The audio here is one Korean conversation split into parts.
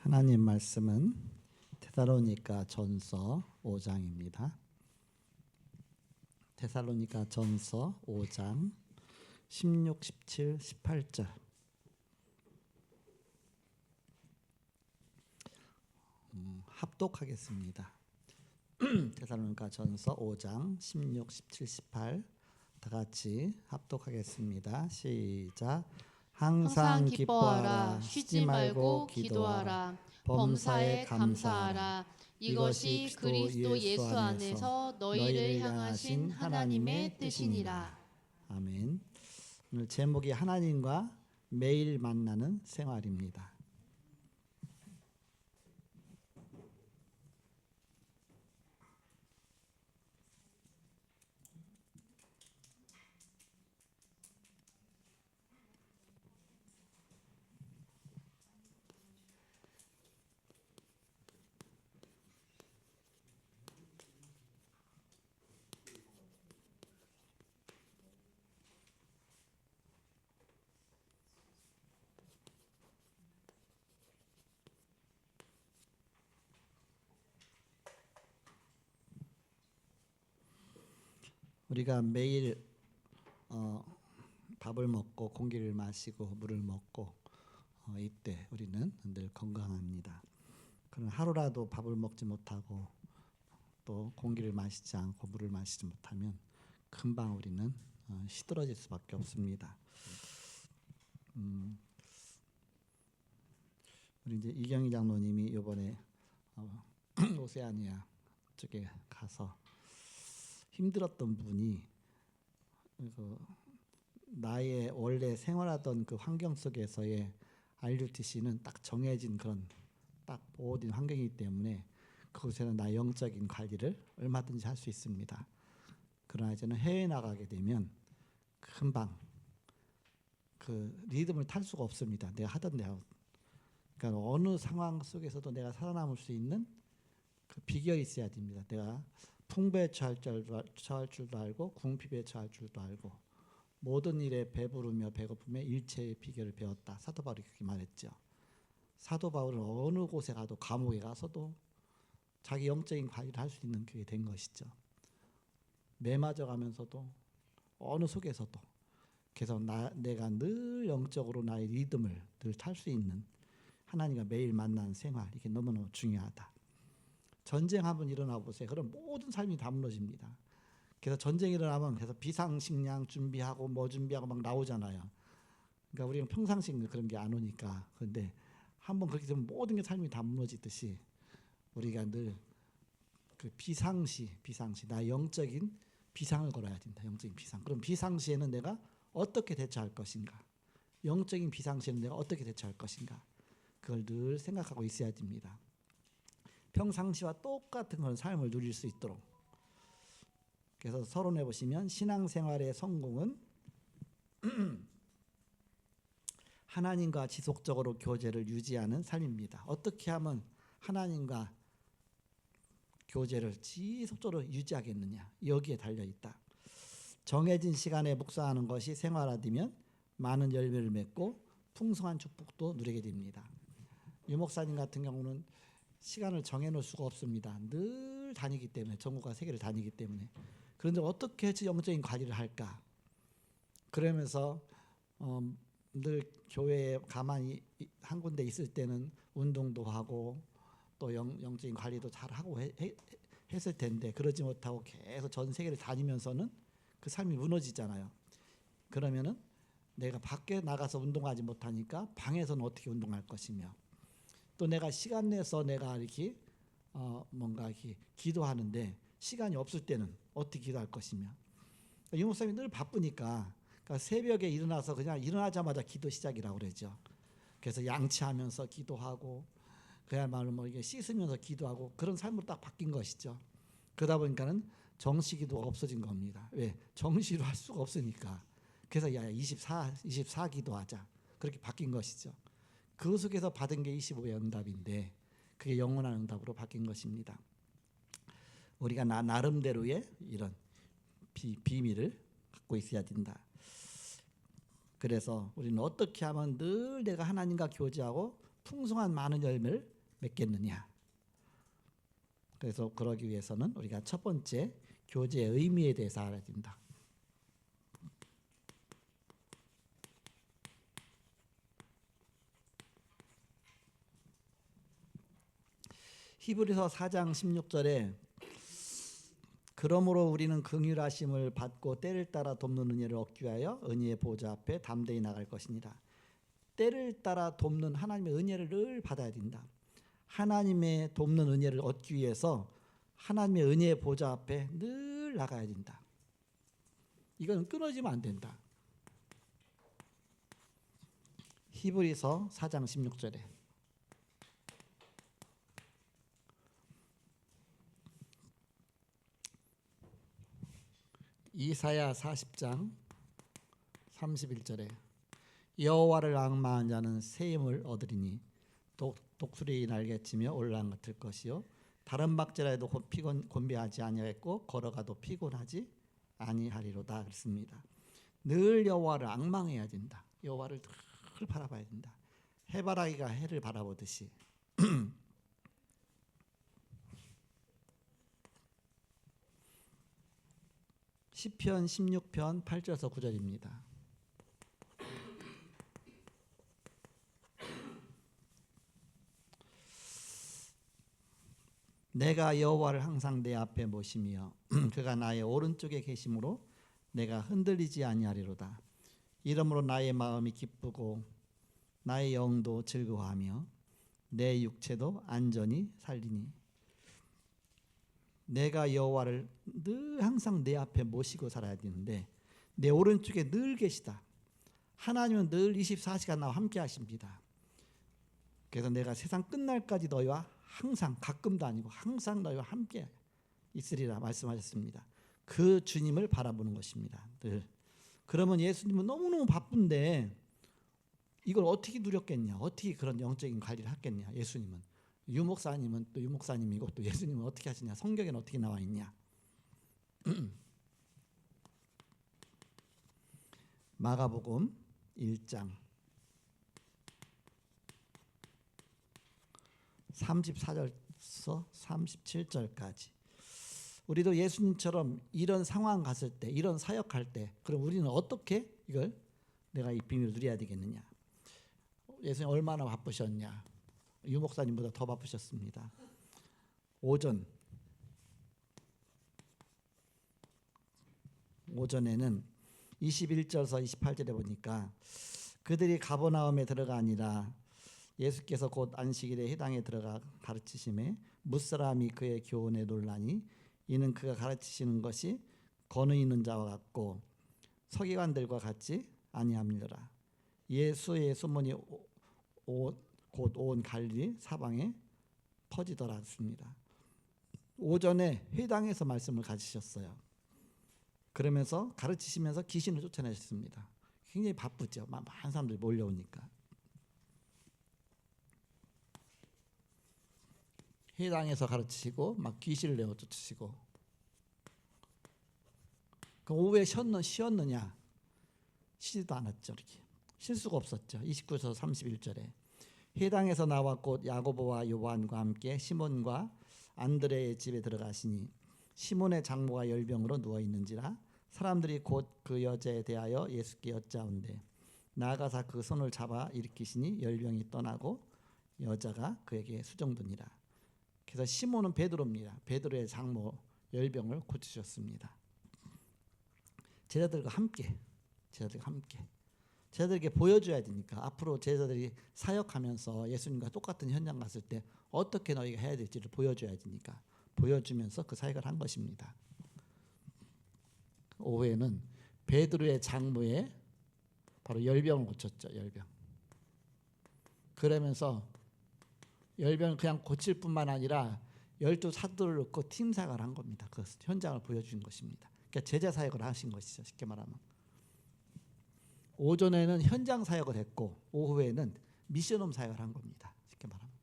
하나님 말씀은 데살로니가 전서 5장입니다. 데살로니가 전서 5장 16, 17, 18절. 합독하겠습니다. 데살로니가 전서 5장 16, 17, 18 다 같이 합독하겠습니다. 시작. 항상 기뻐하라, 쉬지 말고 기도하라, 범사에 감사하라. 이것이 그리스도 예수 안에서 너희를 향하신 하나님의 뜻이니라. 아멘. 오늘 제목이 하나님과 매일 만나는 생활입니다. 우리가 매일 밥을 먹고 공기를 마시고 물을 먹고 이때 우리는 늘 건강합니다. 그러나 하루라도 밥을 먹지 못하고 또 공기를 마시지 않고 물을 마시지 못하면 금방 우리는 시들어질 수밖에 없습니다. 우리 이제 이경희 장로님이 이번에 오세아니아 쪽에 가서 힘들었던 분이 나의 원래 생활하던 그 환경 속에서의 RUTC는 딱 정해진 그런 딱 모든 환경이기 때문에 그곳에는 나의 영적인 관리를 얼마든지 할 수 있습니다. 그러나 이제는 해외에 나가게 되면 금방 그 리듬을 탈 수가 없습니다. 내가 하던 대로. 그러니까 어느 상황 속에서도 내가 살아남을 수 있는 그 비결이 있어야 됩니다. 내가 풍부에 처할 줄도 알고 궁핍에 처할 줄도 알고 모든 일에 배부르며 배고픔에 일체의 비결을 배웠다. 사도 바울이 그렇게 말했죠. 사도 바울은 어느 곳에 가도 감옥에 가서도 자기 영적인 관리를 할 수 있는 그게 된 것이죠. 매 맞아가면서도 어느 속에서도 그래서 내가 늘 영적으로 나의 리듬을 늘 탈 수 있는 하나님과 매일 만나는 생활, 이게 너무너무 중요하다. 전쟁 한번 일어나 보세요. 그럼 모든 삶이 다 무너집니다. 그래서 전쟁이 일어나면 그래서 비상식량 준비하고 뭐 준비하고 막 나오잖아요. 그러니까 우리는 평상시 그런 게 안 오니까. 그런데 한번 그렇게 되면 모든 게 삶이 다 무너지듯이 우리가 늘 그 비상시 나의 영적인 비상을 걸어야 된다. 영적인 비상. 그럼 비상시에는 내가 어떻게 대처할 것인가? 영적인 비상시에는 내가 어떻게 대처할 것인가? 그걸 늘 생각하고 있어야 됩니다. 평상시와 똑같은 그런 삶을 누릴 수 있도록. 그래서 서론에 보시면 신앙생활의 성공은 하나님과 지속적으로 교제를 유지하는 삶입니다. 어떻게 하면 하나님과 교제를 지속적으로 유지하겠느냐, 여기에 달려있다. 정해진 시간에 묵상하는 것이 생활화되면 많은 열매를 맺고 풍성한 축복도 누리게 됩니다. 유 목사님 같은 경우는 시간을 정해놓을 수가 없습니다. 늘 다니기 때문에, 전국과 세계를 다니기 때문에. 그런데 어떻게 영적인 관리를 할까? 그러면서 늘 교회에 가만히 한 군데 있을 때는 운동도 하고 또 영적인 관리도 잘 하고 했을 텐데 그러지 못하고 계속 전 세계를 다니면서는 그 삶이 무너지잖아요. 그러면은 내가 밖에 나가서 운동하지 못하니까 방에서는 어떻게 운동할 것이며, 또 내가 시간 내서 내가 이렇게 뭔가 이렇게 기도하는데 시간이 없을 때는 어떻게 기도할 것이며, 유 목사님이 늘 바쁘니까 그러니까 새벽에 일어나서 그냥 일어나자마자 기도 시작이라고 그러죠. 그래서 양치하면서 기도하고 그야말로 뭐 이게 씻으면서 기도하고 그런 삶으로 딱 바뀐 것이죠. 그러다 보니까는 정시 기도가 없어진 겁니다. 왜? 정시로 할 수가 없으니까. 그래서 24 기도하자. 그렇게 바뀐 것이죠. 그 속에서 받은 게 25의 응답인데 그게 영원한 응답으로 바뀐 것입니다. 우리가 나름대로의 이런 비밀을 갖고 있어야 된다. 그래서 우리는 어떻게 하면 늘 내가 하나님과 교제하고 풍성한 많은 열매를 맺겠느냐. 그래서 그러기 위해서는 우리가 첫 번째 교제의 의미에 대해서 알아야 된다. 히브리서 4장 16절에 그러므로 우리는 긍휼하심을 받고 때를 따라 돕는 은혜를 얻기 위하여 은혜의 보좌 앞에 담대히 나갈 것이니라. 때를 따라 돕는 하나님의 은혜를 늘 받아야 된다. 하나님의 돕는 은혜를 얻기 위해서 하나님의 은혜의 보좌 앞에 늘 나가야 된다. 이건 끊어지면 안 된다. 히브리서 4장 16절에 이사야 40장 31절에 여호와를 앙망한 자는 새 힘을 얻으리니 독수리 날개치며 올라간 같을 것이요 다른 박제라도 곤비하지 아니하겠고 걸어가도 피곤하지 아니하리로다. 그렇습니다. 늘 여호와를 앙망해야 된다. 여호와를 늘 바라봐야 된다. 해바라기가 해를 바라보듯이. 시편 16편 8절에서 9절입니다. 내가 여호와를 항상 내 앞에 모시며 그가 나의 오른쪽에 계심으로 내가 흔들리지 아니하리로다. 이러므로 나의 마음이 기쁘고 나의 영도 즐거워하며 내 육체도 안전히 살리니. 내가 여호와를 늘 항상 내 앞에 모시고 살아야 되는데 내 오른쪽에 늘 계시다. 하나님은 늘 24시간 나와 함께 하십니다. 그래서 내가 세상 끝날까지 너희와 항상, 가끔도 아니고 항상 너희와 함께 있으리라 말씀하셨습니다. 그 주님을 바라보는 것입니다. 늘. 그러면 예수님은 너무너무 바쁜데 이걸 어떻게 누렸겠냐, 어떻게 그런 영적인 관리를 했겠냐. 예수님은, 유목사님은 또 유목사님이고 또 예수님은 어떻게 하시냐, 성경에는 어떻게 나와 있냐. 마가복음 1장 34절에서 37절까지. 우리도 예수님처럼 이런 상황 갔을 때, 이런 사역할 때, 그럼 우리는 어떻게 이걸 내가 이 비밀을 누려야 되겠느냐. 예수님 얼마나 바쁘셨냐. 유목사님보다 더 바쁘셨습니다. 오전에는 21절에서 28절에 보니까 그들이 가버나움에 들어가니라. 예수께서 곧 안식일에 회당에 들어가 가르치심에 뭇사람이 그의 교훈에 놀라니 이는 그가 가르치시는 것이 권위 있는 자와 같고 서기관들과 같지 아니함이더라. 예수의 소문이 곧 온 갈릴리 사방에 퍼지더라 했습니다. 오전에 회당에서 말씀을 가지셨어요. 그러면서 가르치시면서 귀신을 쫓아내셨습니다. 굉장히 바쁘죠. 많은 사람들이 몰려오니까. 회당에서 가르치시고 막 귀신을 내어 쫓으시고. 그럼 오후에 쉬었느냐? 쉬지도 않았죠. 이렇게 쉴 수가 없었죠. 29에서 31절에 회당에서 나와 곧 야고보와 요한과 함께 시몬과 안드레의 집에 들어가시니 시몬의 장모가 열병으로 누워 있는지라 사람들이 곧 그 여자에 대하여 예수께 여짜온대 나아가사 그 손을 잡아 일으키시니 열병이 떠나고 여자가 그에게 수종되니라. 그래서 시몬은 베드로입니다. 베드로의 장모 열병을 고치셨습니다. 제자들과 함께 제자들에게 보여줘야 되니까 앞으로 제자들이 사역하면서 예수님과 똑같은 현장 갔을 때 어떻게 너희가 해야 될지를 보여줘야 되니까 보여주면서 그 사역을 한 것입니다. 오후에는 베드로의 장모에 바로 열병을 고쳤죠. 열병. 그러면서 열병을 그냥 고칠 뿐만 아니라 12 사도를 넣고 팀 사역을 한 겁니다. 그 현장을 보여준 것입니다. 그러니까 제자 사역을 하신 것이죠. 쉽게 말하면. 오전에는 현장 사역을 했고 오후에는 미션홈 사역을 한 겁니다. 쉽게 말하면.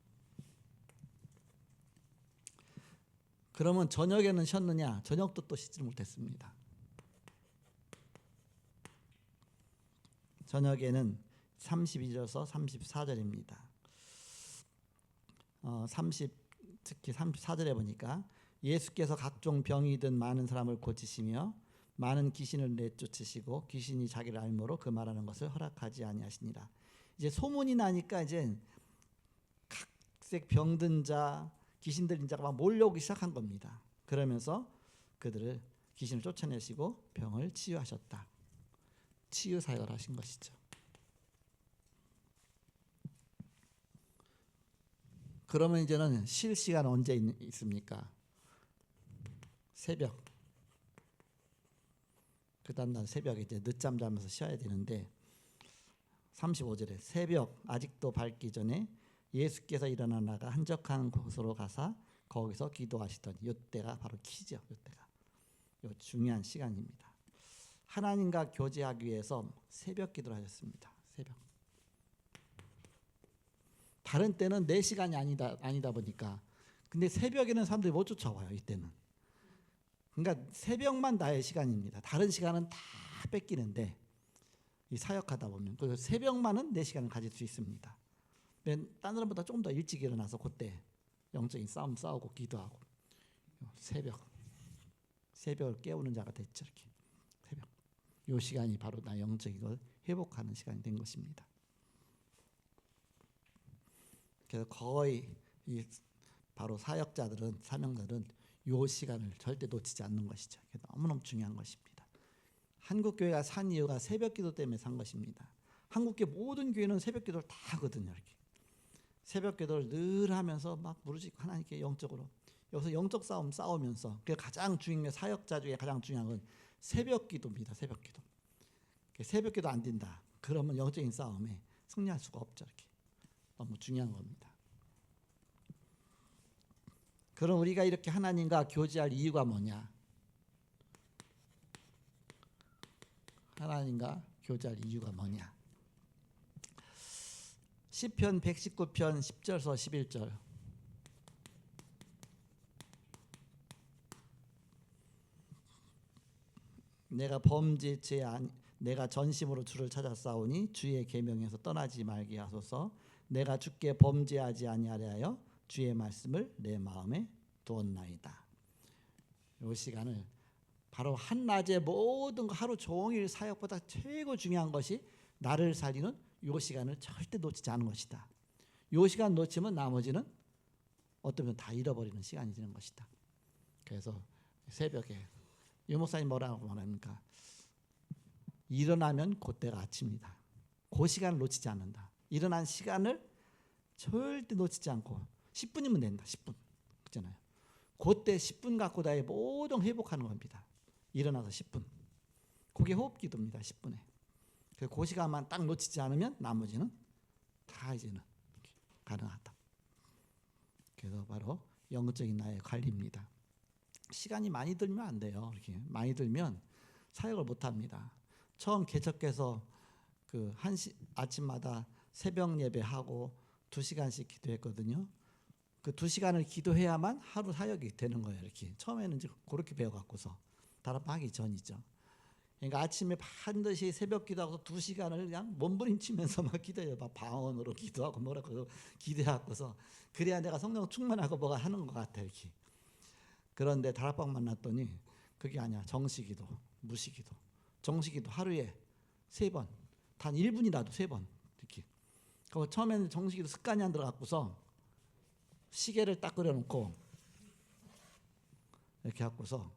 그러면 저녁에는 쉬었느냐? 저녁도 또 쉬지 못했습니다. 저녁에는 32절에서 34절입니다. 특히 34절에 보니까 예수께서 각종 병이 든 많은 사람을 고치시며 많은 귀신을 내쫓으시고 귀신이 자기를 알므로 그 말하는 것을 허락하지 아니하시니라. 이제 소문이 나니까 이제 각색 병든 자, 귀신 들린 자가 막 몰려오기 시작한 겁니다. 그러면서 그들을 귀신을 쫓아내시고 병을 치유하셨다. 치유 사역을 하신 것이죠. 그러면 이제는 쉴 시간 언제 있습니까? 새벽. 그 다음날 새벽에 이제 늦잠 자면서 쉬어야 되는데 35절에 새벽 아직도 밝기 전에 예수께서 일어나 나가 한적한 곳으로 가사 거기서 기도하시더니 이때가 바로 키죠. 이때가 요 중요한 시간입니다. 하나님과 교제하기 위해서 새벽 기도를 하셨습니다. 새벽. 다른 때는 내 시간이 아니다 보니까 근데 새벽에는 사람들이 못 쫓아와요. 이때는. 그러니까 새벽만 나의 시간입니다. 다른 시간은 다 뺏기는데 이 사역하다 보면 그 새벽만은 내 시간을 가질 수 있습니다. 딴 사람보다 조금 더 일찍 일어나서 그때 영적인 싸움 싸우고 기도하고 새벽을 깨우는 자가 됐죠. 이렇게 새벽. 이 시간이 바로 나 영적인 걸 회복하는 시간이 된 것입니다. 그래서 거의 이 바로 사역자들은 사명자들은 이 시간을 절대 놓치지 않는 것이죠. 너무너무 중요한 것입니다. 한국 교회가 산 이유가 새벽 기도 때문에 산 것입니다. 한국 교회 모든 교회는 새벽 기도를 다 하거든요. 이렇게 새벽 기도를 늘 하면서 막 부르짖고 하나님께 영적으로 여기서 영적 싸움 싸우면서 가장 중요한 사역자 중에 가장 중요한 건 새벽 기도입니다. 새벽 기도. 새벽 기도 안 된다. 그러면 영적인 싸움에 승리할 수가 없죠. 이렇게 너무 중요한 겁니다. 그럼 우리가 이렇게 하나님과 교제할 이유가 뭐냐? 하나님과 교제할 이유가 뭐냐? 시편 119편 10절서 11절. 내가 전심으로 주를 찾아 싸우니 주의 계명에서 떠나지 말게 하소서. 내가 주께 범죄하지 아니하려 하여 주의 말씀을 내 마음에 두었나이다. 이 시간을 바로 한낮에 모든 거 하루 종일 사역보다 최고 중요한 것이 나를 살리는 이 시간을 절대 놓치지 않은 것이다. 이 시간 놓치면 나머지는 어쩌면 다 잃어버리는 시간이 되는 것이다. 그래서 새벽에 유 목사님 뭐라고 말합니까? 일어나면 그때가 아침이다. 그 시간을 놓치지 않는다. 일어난 시간을 절대 놓치지 않고 10분이면 된다. 10분. 그렇잖아요. 그때 10분 갖고 나의 모든 회복하는 겁니다. 일어나서 10분. 그게 호흡기도입니다. 10분에. 그 시간만 딱 놓치지 않으면 나머지는 다 이제는 가능하다. 그래서 바로 영적인 나의 관리입니다. 시간이 많이 들면 안 돼요. 이렇게 많이 들면 사역을 못 합니다. 처음 개척해서 아침마다 새벽 예배하고 2시간씩 기도했거든요. 그 2시간을 기도해야만 하루 사역이 되는 거예요. 이렇게 처음에는 이제 그렇게 배워갖고서 다락방 하기 전이죠. 그러니까 아침에 반드시 새벽 기도하고 2시간을 그냥 몸부림치면서 막 기도해요. 막 방언으로 기도하고 뭐라고 기도해갖고서 그래야 내가 성령 충만하고 뭐가 하는 것 같아 이렇게. 그런데 다락방 만났더니 그게 아니야. 정시기도, 무시기도. 정시기도 하루에 3번, 단 1분이라도 3번 이렇게. 그 처음에는 정시기도 습관이 안 들어갖고서 시계를 딱 그려놓고 이렇게 갖고서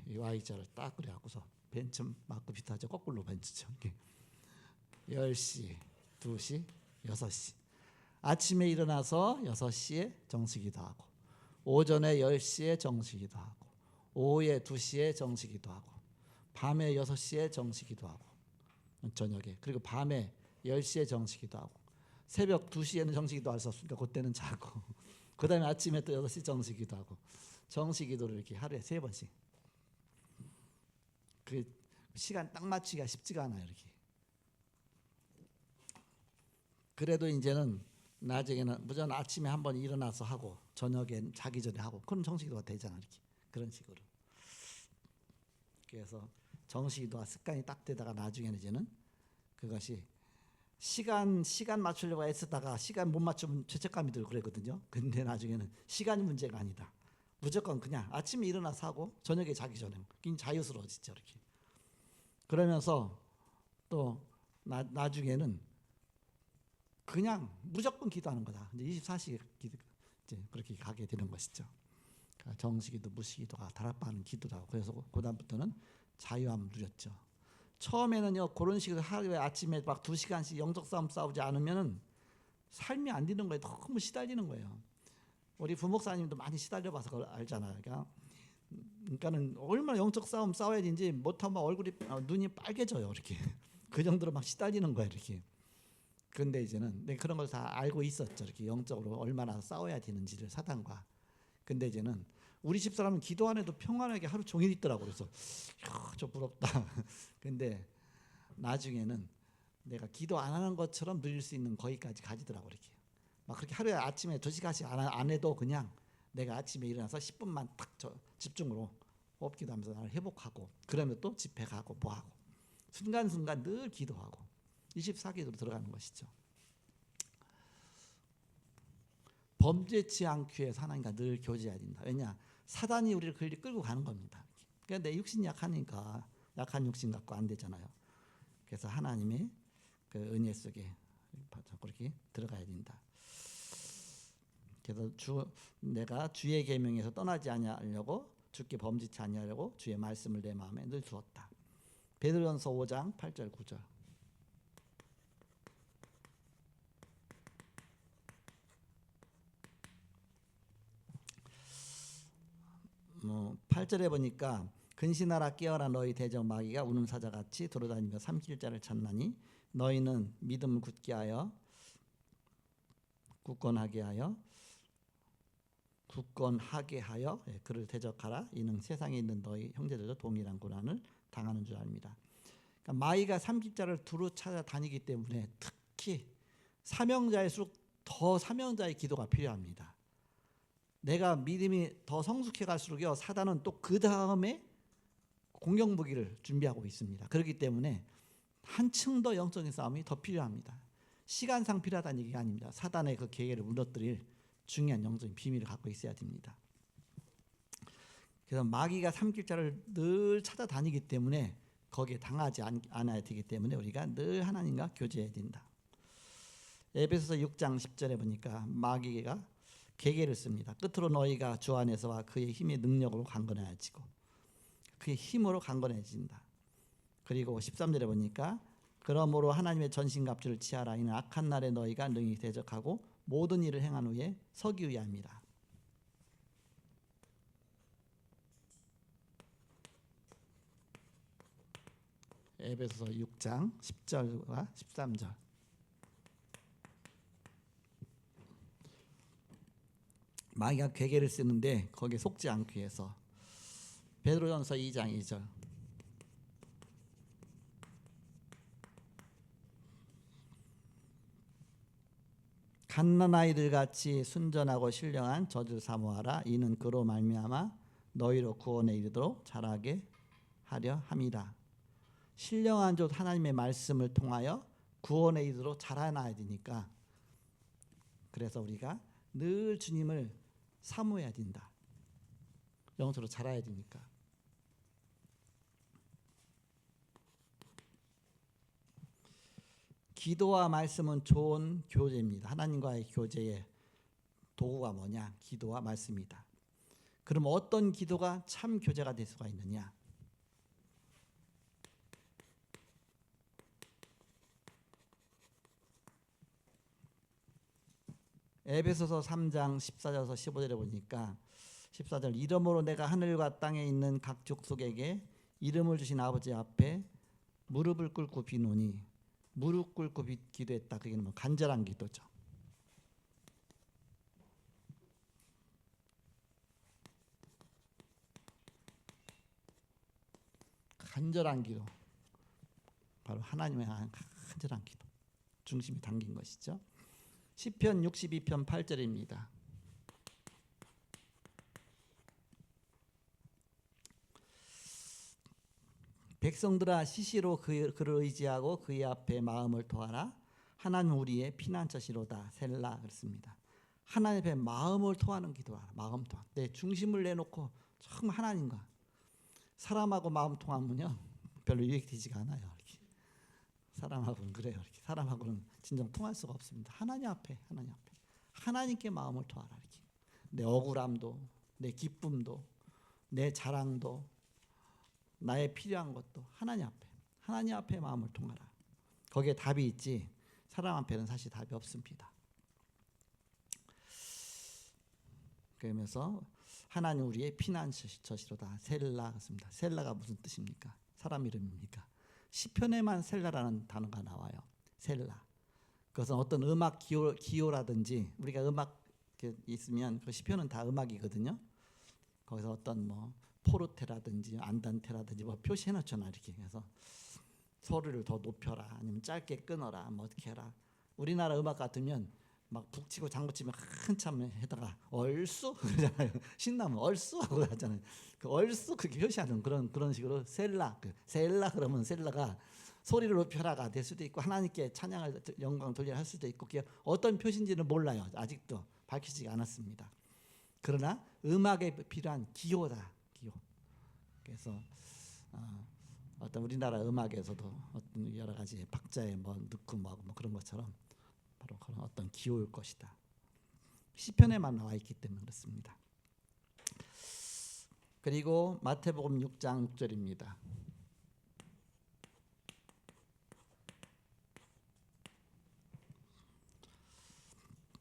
이 Y자를 딱 그려갖고서 벤츠 마크 비슷하죠. 거꾸로 벤츠죠. 10시, 2시, 6시. 아침에 일어나서 6시에 정시기도 하고 오전에 10시에 정시기도 하고 오후에 2시에 정시기도 하고 밤에 6시에 정시기도 하고 저녁에 그리고 밤에 10시에 정시기도 하고 새벽 2시에는 정시기도 할 수 없으니까 그때는 자고 그 다음에 아침에 또 6시 정시기도 하고 정시기도를 이렇게 하루에 3번씩 그 시간 딱 맞추기가 쉽지가 않아요. 이렇게. 그래도 이제는 나중에는 무조건 아침에 한번 일어나서 하고 저녁에 자기 전에 하고 그럼 정시기도가 되잖아. 이렇게 그런 식으로. 그래서 정시기도가 습관이 딱 되다가 나중에는 이제는 그것이 시간 맞추려고 애쓰다가 시간 못 맞추면 죄책감이 들고 그랬거든요. 근데 나중에는 시간이 문제가 아니다. 무조건 그냥 아침에 일어나서 하고 저녁에 자기 전에 그냥 자유스러워지죠. 이렇게. 그러면서 또 나중에는 그냥 무조건 기도하는 거다. 이제 24시간 기도 이제 그렇게 가게 되는 것이죠. 그러니까 정식기도, 무식기도가 다락방하는 기도다. 그래서 그다음부터는 자유함을 누렸죠. 처음에는요 그런 식으로 하루에 아침에 막 2시간씩 영적 싸움 싸우지 않으면은 삶이 안 되는 거예요. 너무 시달리는 거예요. 우리 부목사님도 많이 시달려봐서 그걸 알잖아요. 그러니까는 얼마나 영적 싸움 싸워야 되는지 못하면 얼굴이 눈이 빨개져요. 이렇게 그 정도로 막 시달리는 거예요. 이렇게. 근데 이제는 내가 그런 걸 다 알고 있었죠. 이렇게 영적으로 얼마나 싸워야 되는지를 사단과. 근데 이제는 우리 집사람은 기도 안 해도 평안하게 하루 종일 있더라고. 그래서 저 부럽다. 근데 나중에는 내가 기도 안 하는 것처럼 누릴 수 있는 거기까지 가지더라고. 이렇게 막 그렇게 하루에 아침에 2시간씩 안 해도 그냥 내가 아침에 일어나서 10분만 딱 집중으로 호흡기도 하면서 나를 회복하고 그러면 또 집회 가고 뭐하고 순간순간 늘 기도하고 24기도로 들어가는 것이죠. 범죄치 않기 위해서 하나님과 늘 교제해야 된다. 왜냐? 사단이 우리를 끌고 가는 겁니다. 그러니까 내 육신이 약하니까 약한 육신 갖고 안 되잖아요. 그래서 하나님의 그 은혜 속에 그렇게 들어가야 된다. 그래서 내가 주의 계명에서 떠나지 아니하려고 주께 범죄치 아니하려고 주의 말씀을 내 마음에 늘 두었다. 베드로전서 5장 8절 9절. 8절에 보니까 근신하라 깨어라 너희 대적 마귀가 우는 사자같이 돌아다니며 삼킬 자를 찾나니 너희는 믿음을 굳건하게 하여 그를 대적하라. 이는 세상에 있는 너희 형제들도 동일한 고난을 당하는 줄 압니다. 그러니까 마귀가 삼킬 자를 두루 찾아다니기 때문에 특히 사명자일수록 더 사명자의 기도가 필요합니다. 내가 믿음이 더 성숙해 갈수록요 사단은 또 그 다음에 공격 무기를 준비하고 있습니다. 그렇기 때문에 한층 더 영적인 싸움이 더 필요합니다. 시간상 필요하다는 얘기가 아닙니다. 사단의 그 계획을 무너뜨릴 중요한 영적인 비밀을 갖고 있어야 됩니다. 그래서 마귀가 삼킬 자를 늘 찾아다니기 때문에 거기에 당하지 않아야 되기 때문에 우리가 늘 하나님과 교제해야 된다. 에베소서 6장 10절에 보니까 마귀가 계계를 씁니다. 끝으로 너희가 주 안에서와 그의 힘의 능력으로 강건해지고 그의 힘으로 강건해진다. 그리고 13절에 보니까 그러므로 하나님의 전신갑주를 취하라. 이는 악한 날에 너희가 능히 대적하고 모든 일을 행한 후에 서기 위함이라. 에베소서 6장 10절과 13절. 마귀가 괴계를 쓰는데 거기에 속지 않기 위해서 베드로전서 2장 2절. 갓난아이들 같이 순전하고 신령한 젖을 사모하라. 이는 그로 말미암아 너희로 구원에 이르도록 자라게 하려 함이라. 신령한 젖 하나님의 말씀을 통하여 구원에 이르도록 자라나야 되니까 그래서 우리가 늘 주님을 사모해야 된다. 영적으로 자라야 되니까. 기도와 말씀은 좋은 교제입니다. 하나님과의 교제의 도구가 뭐냐? 기도와 말씀이다. 그럼 어떤 기도가 참 교제가 될 수가 있느냐? 에베소서 3장 14절에서 15절에 보니까 14절 이러므로 내가 하늘과 땅에 있는 각 족속에게 이름을 주신 아버지 앞에 무릎을 꿇고 비노니 무릎 꿇고 기도했다. 그게 뭐 간절한 기도죠. 간절한 기도. 바로 하나님의 간절한 기도. 중심이 담긴 것이죠. 시편 62편 8절입니다. 백성들아 시시로 그를 의지하고 그의 앞에 마음을 토하라. 하나님 우리의 피난처시로다 셀라 그랬습니다. 하나님 앞에 마음을 토하는 기도하라. 마음 토하. 내 중심을 내놓고 정말 하나님과 사람하고 마음 통하면요 별로 유익되지가 않아요. 이렇게. 사람하고는 그래요. 이렇게. 사람하고는 진정 통할 수가 없습니다. 하나님 앞에 하나님께 마음을 토하라. 이렇게. 내 억울함도 내 기쁨도 내 자랑도 나의 필요한 것도 하나님 앞에 마음을 통하라. 거기에 답이 있지 사람 앞에는 사실 답이 없습니다. 그러면서 하나님 우리의 피난처시로다 셀라 그렇습니다. 셀라가 무슨 뜻입니까? 사람 이름입니까? 시편에만 셀라라는 단어가 나와요. 셀라. 그것은 어떤 음악 기호라든지 우리가 음악 있으면 그 시편은 다 음악이거든요. 거기서 어떤 뭐 포르테라든지 안단테라든지 뭐 표시해놓잖아 이렇게. 그래서 소리를 더 높여라 아니면 짧게 끊어라 뭐 어떻게 해라. 우리나라 음악 같으면 막 북치고 장구치면 한참 해다가 얼쑤 그러잖아요. 신나면 얼쑤 하고 하잖아요. 그 얼쑤 그렇게 표시하는 그런 식으로 셀라 그러면 셀라가 소리를 높여라가 될 수도 있고 하나님께 찬양을 영광 돌리라 할 수도 있고 그게 어떤 표시인지는 몰라요. 아직도 밝히지 않았습니다. 그러나 음악에 필요한 기호다. 기호. 그래서 어떤 우리나라 음악에서도 어떤 여러 가지 박자에 뭐 넣고 뭐 그런 것처럼 바로 그런 어떤 기호일 것이다. 시편에만 나와 있기 때문에 그렇습니다. 그리고 마태복음 6장 6절입니다.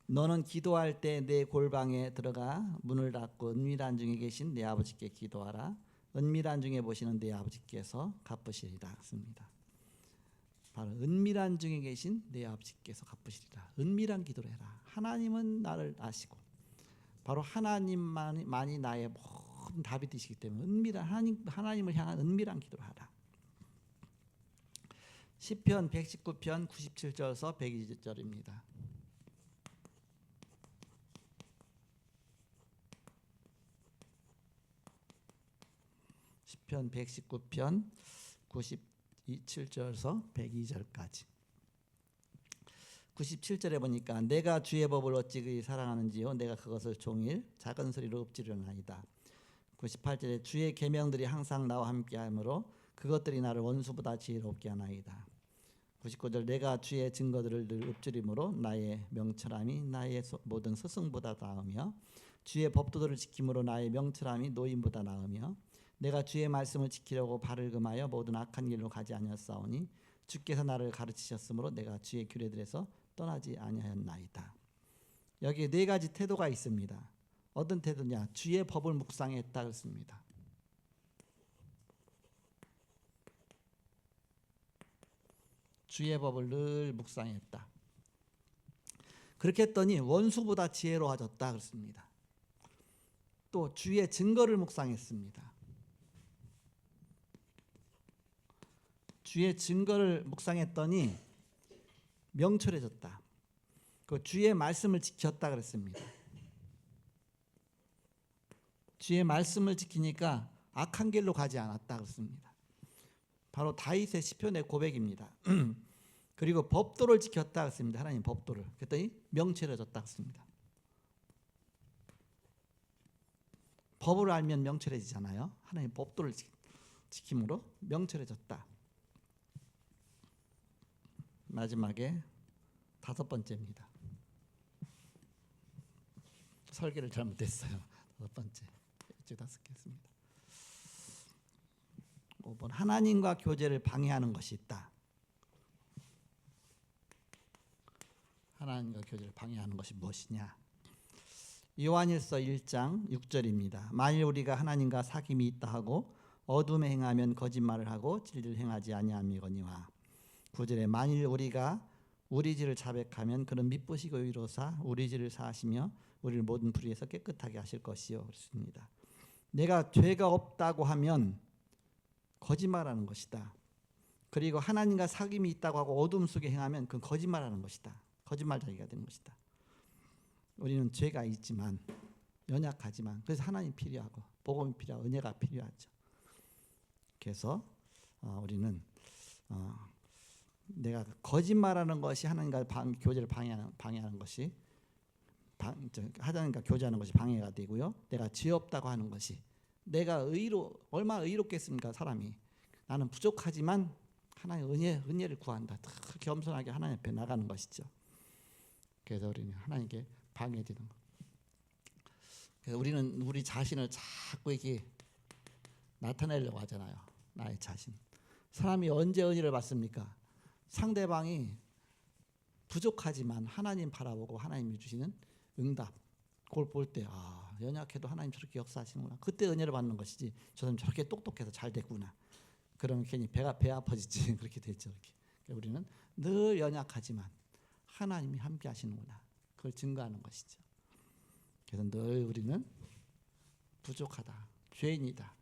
너는 기도할 때 내 골방에 들어가 문을 닫고 은밀한 중에 계신 내 아버지께 기도하라. 은밀한 중에 보시는 내 아버지께서 갚으시리라 씁니다. 바로 은밀한 중에 계신 내 아버지께서 갚으시리라. 은밀한 기도를 해라. 하나님은 나를 아시고 바로 하나님만이 나의 모든 답이 되시기 때문에 은밀한 하나님을 향한 은밀한 기도를 하라. 시편 119편 97절에서 120절입니다. 시편 119편 97절에서 102절까지. 97절에 보니까 내가 주의 법을 어찌 그리 사랑하는지요 내가 그것을 종일 작은 소리로 읊지려나이다. 98절에 주의 계명들이 항상 나와 함께하므로 그것들이 나를 원수보다 지혜롭게 하나이다. 99절 내가 주의 증거들을 늘 읊조림으로 나의 명철함이 나의 모든 스승보다 나으며 주의 법도들을 지킴으로 나의 명철함이 노인보다 나으며 내가 주의 말씀을 지키려고 발을 금하여 모든 악한 길로 가지 아니하였사오니 주께서 나를 가르치셨으므로 내가 주의 규례들에서 떠나지 아니하였나이다. 여기에 네 가지 태도가 있습니다. 어떤 태도냐? 주의 법을 묵상했다 그랬습니다. 주의 법을 늘 묵상했다. 그렇게 했더니 원수보다 지혜로워졌다 그랬습니다. 또 주의 증거를 묵상했습니다. 주의 증거를 묵상했더니 명철해졌다. 그 주의 말씀을 지켰다 그랬습니다. 주의 말씀을 지키니까 악한 길로 가지 않았다 그랬습니다. 바로 다윗의 시편의 고백입니다. 그리고 법도를 지켰다 그랬습니다. 하나님 법도를. 그랬더니 명철해졌다 그랬습니다. 법을 알면 명철해지잖아요. 하나님 법도를 지킴으로 명철해졌다. 마지막에 5번째입니다. 설계를 잘못했어요. 5번째. 이쪽 5개 했습니다. 5번 하나님과 교제를 방해하는 것이 있다. 하나님과 교제를 방해하는 것이 무엇이냐? 요한일서 1장 6절입니다. 만일 우리가 하나님과 사귐이 있다 하고 어둠에 행하면 거짓말을 하고 진리를 행하지 아니함이거니와. 9절에 만일 우리가 우리 죄를 자백하면 그는 미쁘시고 의로사 우리 죄를 사하시며 우리를 모든 불의에서 깨끗하게 하실 것이요 그렇습니다. 내가 죄가 없다고 하면 거짓말하는 것이다. 그리고 하나님과 사귐이 있다고 하고 어둠 속에 행하면 그건 거짓말하는 것이다. 거짓말쟁이가 되는 것이다. 우리는 죄가 있지만 연약하지만 그래서 하나님 필요하고 복음이 필요하고 은혜가 필요하죠. 그래서 우리는 내가 거짓말하는 것이 하나님과 교제를 방해하는 것이 하나님과 교제하는 것이 방해가 되고요. 내가 죄 없다고 하는 것이 내가 얼마나 의롭겠습니까? 사람이 나는 부족하지만 하나님 은혜를 구한다. 겸손하게 하나님 앞에 나가는 것이죠. 그래서 우리는 하나님께 방해되는 것. 그래서 우리는 우리 자신을 자꾸 이렇게 나타내려고 하잖아요. 나의 자신. 사람이 언제 은혜를 받습니까? 상대방이 부족하지만 하나님 바라보고 하나님이 주시는 응답, 그걸 볼 때 연약해도 하나님 저렇게 역사하시는구나. 그때 은혜를 받는 것이지 저 사람 저렇게 똑똑해서 잘 됐구나. 그러면 괜히 배 아파지지. 그렇게 됐죠. 이렇게. 우리는 늘 연약하지만 하나님이 함께 하시는구나. 그걸 증거하는 것이죠. 그래서 늘 우리는 부족하다, 죄인이다.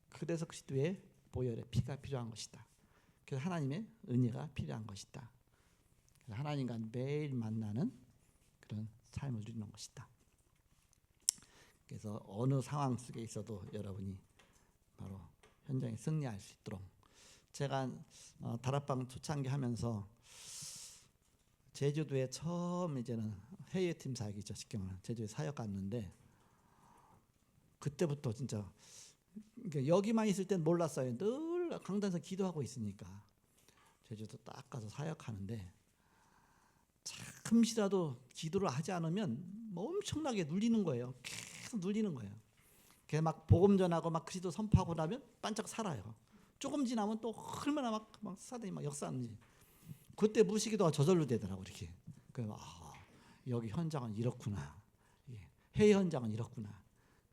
그래서 그리스도의 보혈의 피가 필요한 것이다. 그래서 하나님의 은혜가 필요한 것이다. 그래서 하나님과 매일 만나는 그런 삶을 누리는 것이다. 그래서 어느 상황 속에 있어도 여러분이 바로 현장에 승리할 수 있도록 제가 다락방 초창기 하면서 제주도에 처음 이제는 해외팀 사역이죠. 쉽게 말하면 제주도에 사역 갔는데 그때부터 진짜 여기만 있을 땐 몰랐어요. 늘 강단에서 기도하고 있으니까 제주도 딱 가서 사역하는데 잠시라도 기도를 하지 않으면 엄청나게 눌리는 거예요. 계속 눌리는 거예요. 그래서 막 복음 전하고 막 그리스도 선포하고 나면 반짝 살아요. 조금 지나면 또 얼마나 막 사단이 막 역사하는지. 그때 무시기도가 저절로 되더라고 이렇게. 그래서 여기 현장은 이렇구나. 해외 현장은 이렇구나.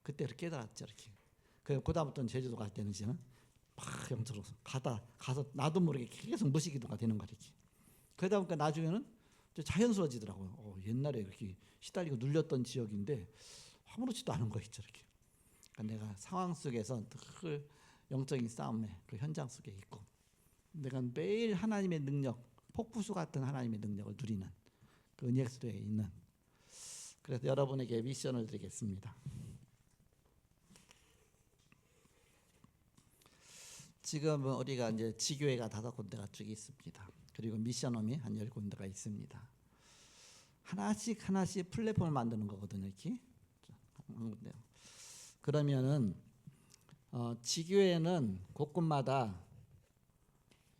그때 깨달았죠 이렇게. 그래서 그다음부터는 제주도 갈 때는 이제는 막 영적으로 가서 나도 모르게 계속 무시기도가 되는 거야 이렇게. 그러다 보니까 나중에는 자연스러워지더라고요. 옛날에 이렇게 시달리고 눌렸던 지역인데 아무렇지도 않은 거 있죠 이렇게. 그러니까 내가 상황 속에서 늘 영적인 싸움의 그 현장 속에 있고 내가 매일 하나님의 능력, 폭포수 같은 하나님의 능력을 누리는 그 은혜 속에 있는. 그래서 여러분에게 미션을 드리겠습니다. 지금은 우리가 이제 지교회가 5군데가 쭉 있습니다. 그리고 미션홈이 한 10군데가 있습니다. 하나씩 플랫폼을 만드는 거거든요. 이렇게. 그러면은 지교회는 곳곳마다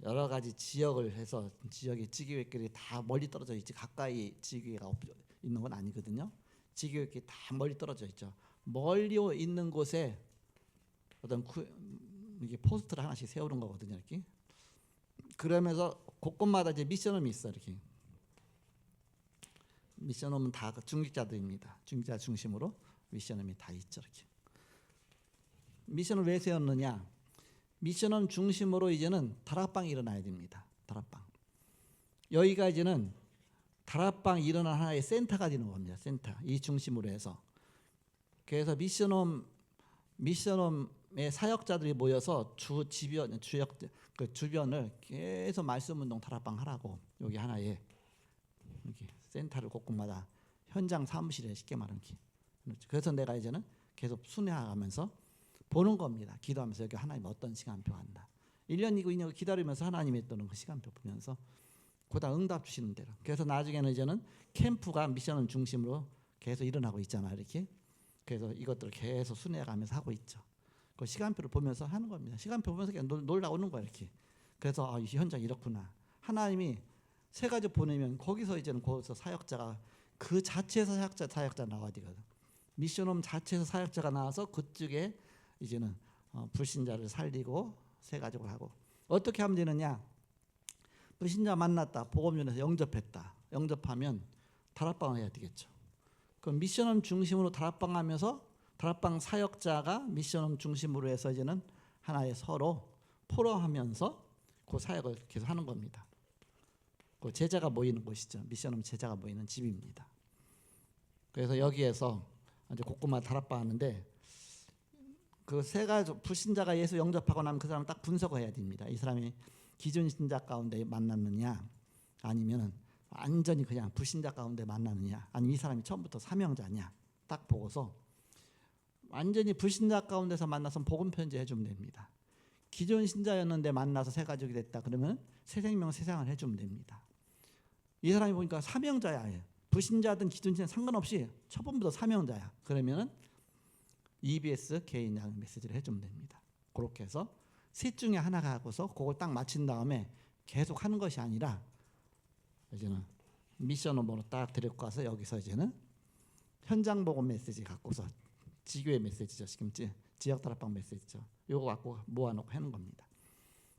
여러 가지 지역을 해서 지역의 지교회끼리 다 멀리 떨어져 있지 가까이 지교회가 있는 건 아니거든요. 지교회끼리 다 멀리 떨어져 있죠. 멀리 있는 곳에 어떤 이게 포스트를 하나씩 세우는 거거든요. 이렇게. 그러면서 곳곳마다 이제 미션홈이 있어 이렇게. 미션홈은 다 중직자들입니다. 중직자 중심으로 미션홈이 다 있죠 이렇게. 미션을 왜 세웠느냐? 미션홈 중심으로 이제는 다락방이 일어나야 됩니다. 다락방. 여기가 이제는 다락방 일어나는 하나의 센터가 되는 겁니다. 센터. 이 중심으로 해서. 그래서 미션홈의 사역자들이 모여서 주변을 계속 말씀 운동 다락방 하라고 여기 하나의 이렇게 센터를 곳곳마다 현장 사무실에 쉽게 말하면 그래서 내가 이제는 계속 순회하면서 보는 겁니다. 기도하면서 여기 하나님 어떤 시간표 한다. 1년 2년 기다리면서 하나님의 또는 그 시간표 보면서 그다 응답 주시는 대로. 그래서 나중에는 이제는 캠프가 미션을 중심으로 계속 일어나고 있잖아요. 이렇게. 그래서 이것들을 계속 순회해가면서 하고 있죠. 그 시간표를 보면서 하는 겁니다. 시간표 보면서 그냥 놀다 오는 거예요. 이렇게. 그래서 이 현장이 이렇구나. 하나님이 세 가지 보내면 거기서 이제는 거기서 사역자가 그 자체에서 사역자 나와야 되거든. 미션홈 자체에서 사역자가 나와서 그쪽에 이제는 불신자를 살리고 세 가지를 하고 어떻게 하면 되느냐? 불신자 만났다, 복음 전해서 영접했다. 영접하면 다락방을 해야 되겠죠. 그럼 미션홈 중심으로 다락방하면서 다락방 사역자가 미션홈 중심으로 해서 이제는 하나의 서로 포럼하면서 그 사역을 계속 하는 겁니다. 그 제자가 모이는 곳이죠. 미션홈 제자가 모이는 집입니다. 그래서 여기에서 이제 곳곳마다 다락방 하는데 그 세 가지 불신자가 예수 영접하고 나면 그 사람 딱 분석을 해야 됩니다. 이 사람이 기존 신자 가운데 만났느냐 아니면 완전히 그냥 불신자 가운데 만났느냐 아니면 이 사람이 처음부터 사명자냐 딱 보고서 완전히 불신자 가운데서 만나서 복음 편지 해주면 됩니다. 기존 신자였는데 만나서 새 가족이 됐다 그러면 새 생명 세상을 해주면 됩니다. 이 사람이 보니까 사명자야. 불신자든 기존 신자 상관없이 처음부터 사명자야. 그러면은 EBS 개인 양육 메시지를 해주면 됩니다. 그렇게 해서 셋 중에 하나가 하고서 그걸 딱 마친 다음에 계속 하는 것이 아니라 이제는 미션 홈으로 딱 데리고 가서 여기서 이제는 현장 보고 메시지 갖고서 지교회 메시지죠. 지금 지역 다락방 메시지죠. 요거 갖고 모아놓고 하는 겁니다.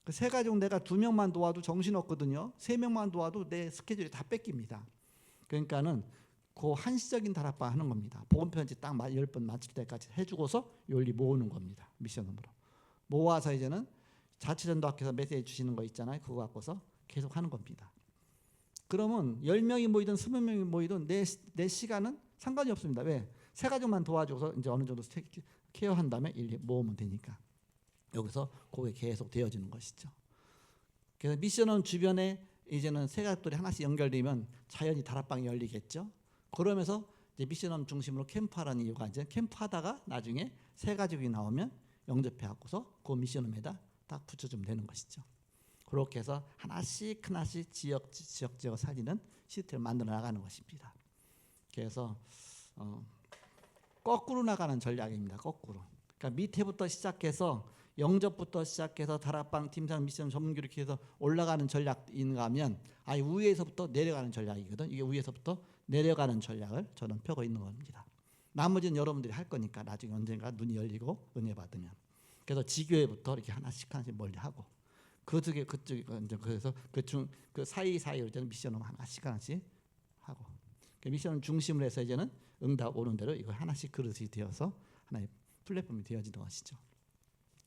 그 세 가족 내가 2명만 도와도 정신없거든요. 3명만 도와도 내 스케줄이 다 뺏깁니다. 그러니까는 그 한시적인 다락방 하는 겁니다. 복음 편지 딱 10번 마칠 때까지 해주고서 열리 모으는 겁니다. 미션으로 모아서 이제는 자치전도학교에서 메시지 주시는 거 있잖아요. 그거 갖고서 계속 하는 겁니다. 그러면 10명이 모이든 20명이 모이든 내 시간은 상관이 없습니다. 왜? 세 가족만 도와줘서 이제 어느 정도 케어한 다음에 일일이 모으면 되니까 여기서 그게 계속 되어지는 것이죠. 그래서 미션원 주변에 이제는 세 가족들이 하나씩 연결되면 자연히 다락방이 열리겠죠. 그러면서 이제 미션원 중심으로 캠프하라는 이유가 이제 캠프하다가 나중에 세 가족이 나오면 영접해 갖고서 그 미션홈에다 딱 붙여주면 되는 것이죠. 그렇게 해서 하나씩 지역 살리는 시스템을 만들어 나가는 것입니다. 그래서 거꾸로 나가는 전략입니다. 거꾸로. 그러니까 밑에부터 시작해서 영접부터 시작해서 다락방 팀장 미션 전문교 이렇게 해서 올라가는 전략인가 하면 아예 위에서부터 내려가는 전략이거든. 이게 위에서부터 내려가는 전략을 저는 펴고 있는 겁니다. 나머지는 여러분들이 할 거니까 나중에 언젠가 눈이 열리고 은혜 받으면. 그래서 지교회부터 이렇게 하나씩 멀리 하고 그쪽에 이제 그래서 그 사이로 이제는 미션을 하나씩 하고 그 미션을 중심으로 해서 이제는 응답 오는 대로 이거 하나씩 그릇이 되어서 하나의 플랫폼이 되어지는 것이죠.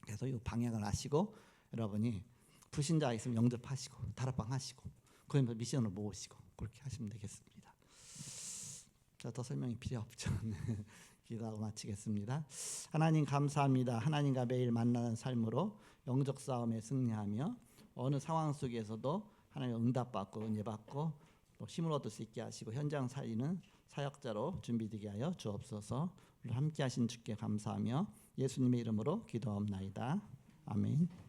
그래서 이 방향을 아시고 여러분이 불신자 있으면 영접하시고 다락방 하시고 그러면서 미션을 모으시고 그렇게 하시면 되겠습니다. 자, 더 설명이 필요 없죠. 기도하고 마치겠습니다. 하나님 감사합니다. 하나님과 매일 만나는 삶으로 영적 싸움에 승리하며 어느 상황 속에서도 하나님 응답받고 은혜받고 또 힘을 얻을 수 있게 하시고 현장 살리는 사역자로 준비되게 하여 주옵소서. 오늘 함께 하신 주께 감사하며 예수님의 이름으로 기도하옵나이다. 아멘.